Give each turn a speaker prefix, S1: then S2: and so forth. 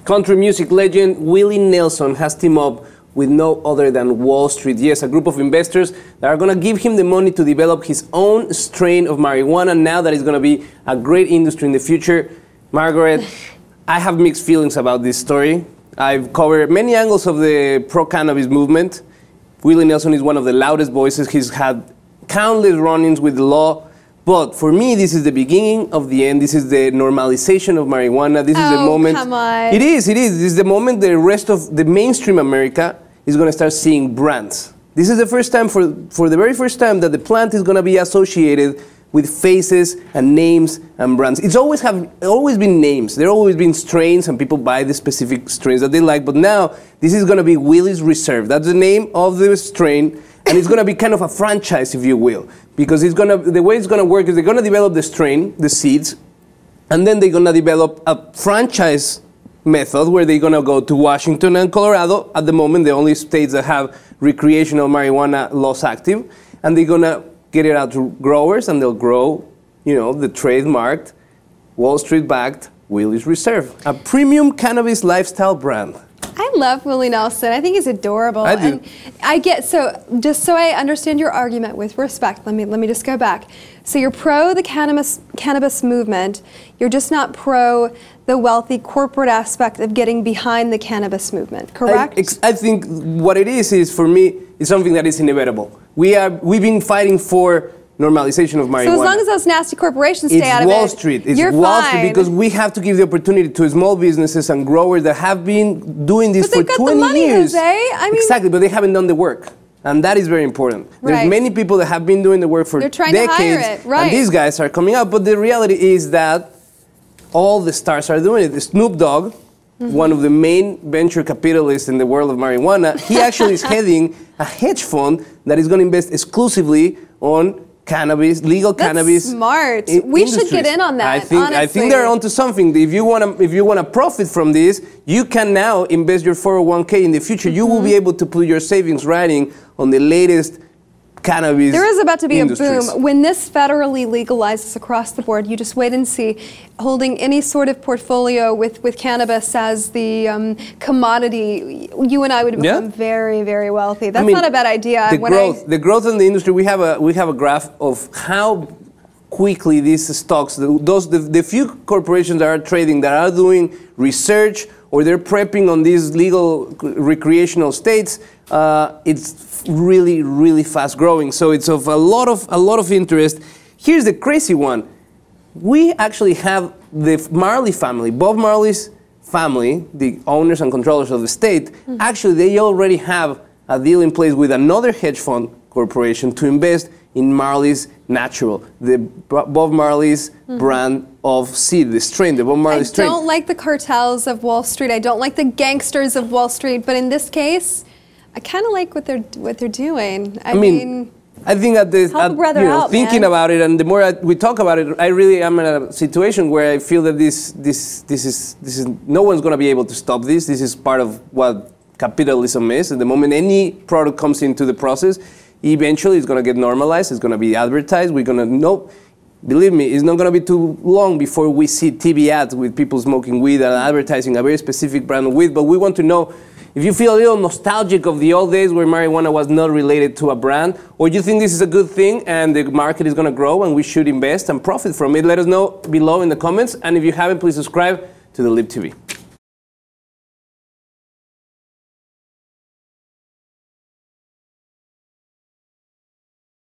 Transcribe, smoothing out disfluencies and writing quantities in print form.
S1: Country music legend Willie Nelson has teamed up with no other than Wall Street. Yes, a group of investors that are going to give him the money to develop his own strain of marijuana now that it's going to be a great industry in the future. Margaret, I have mixed feelings about this story. I've covered many angles of the pro-cannabis movement. Willie Nelson is one of the loudest voices. He's had countless run-ins with the law. But for me, this is the beginning of the end. This is the normalization of marijuana. This is the moment.
S2: Come on.
S1: It is. This is the moment the rest of the mainstream America is going to start seeing brands. This is the first time, for the very first time, that the plant is going to be associated with faces and names and brands. It's always been names. There have always been strains, and people buy the specific strains that they like. But now, this is going to be Willie's Reserve. That's the name of the strain. And it's going to be kind of a franchise, if you will, because the way it's going to work is they're going to develop the strain, the seeds, and then they're going to develop a franchise method where they're going to go to Washington and Colorado, at the moment the only states that have recreational marijuana laws active, and they're going to get it out to growers, and they'll grow, the trademarked, Wall Street-backed Willie's Reserve, a premium cannabis lifestyle brand.
S2: I love Willie Nelson. I think he's adorable.
S1: I do.
S2: And just so I understand your argument with respect, let me just go back. So you're pro the cannabis movement. You're just not pro the wealthy corporate aspect of getting behind the cannabis movement, correct?
S1: I think what it is for me, is something that is inevitable. We've been fighting for normalization of marijuana.
S2: So as long as those nasty corporations stay out of it,
S1: Wall Street. It's
S2: you're
S1: Wall
S2: fine.
S1: Street, because we have to give the opportunity to small businesses and growers that have been doing this for 20 years.
S2: But they've got the money, Jose. I mean,
S1: exactly, but they haven't done the work. And that is very important.
S2: Right.
S1: There's many people that have been doing the work for
S2: They're trying
S1: decades,
S2: to hire it. Right.
S1: And these guys are coming out. But the reality is that all the stars are doing it. Snoop Dogg, one of the main venture capitalists in the world of marijuana, he actually is heading a hedge fund that is going to invest exclusively on cannabis, legal cannabis.
S2: That's smart. We should get in on that.
S1: I think they're onto something. If you want to profit from this, you can now invest your 401k in the future. You will be able to put your savings riding on the latest cannabis.
S2: There is about to be
S1: industries.
S2: a boom. When this federally legalizes across the board, you just wait and see. Holding any sort of portfolio with cannabis as the commodity, you and I would become very, very wealthy. That's not a bad idea.
S1: The growth in the industry, we have a graph of how quickly these stocks, the few corporations that are trading, that are doing research, or they're prepping on these legal recreational states, it's really, really fast growing. So it's of a lot of interest. Here's the crazy one. We actually have the Marley family, Bob Marley's family, the owners and controllers of the state. Actually, they already have a deal in place with another hedge fund corporation to invest in Marley's Natural, the Bob Marley's brand of seed, the strain, the Bob Marley strain.
S2: I don't like the cartels of Wall Street. I don't like the gangsters of Wall Street. But in this case, I kind of like what they're doing. I mean,
S1: I think thinking about it, and the more we talk about it, I really am in a situation where I feel that this is no one's going to be able to stop this. This is part of what capitalism is. At the moment any product comes into the process, eventually it's going to get normalized. It's going to be advertised. We're going to know. Believe me, it's not going to be too long before we see TV ads with people smoking weed and advertising a very specific brand of weed. But we want to know if you feel a little nostalgic of the old days where marijuana was not related to a brand, or you think this is a good thing and the market is going to grow and we should invest and profit from it. Let us know below in the comments. And if you haven't, please subscribe to the Lib TV.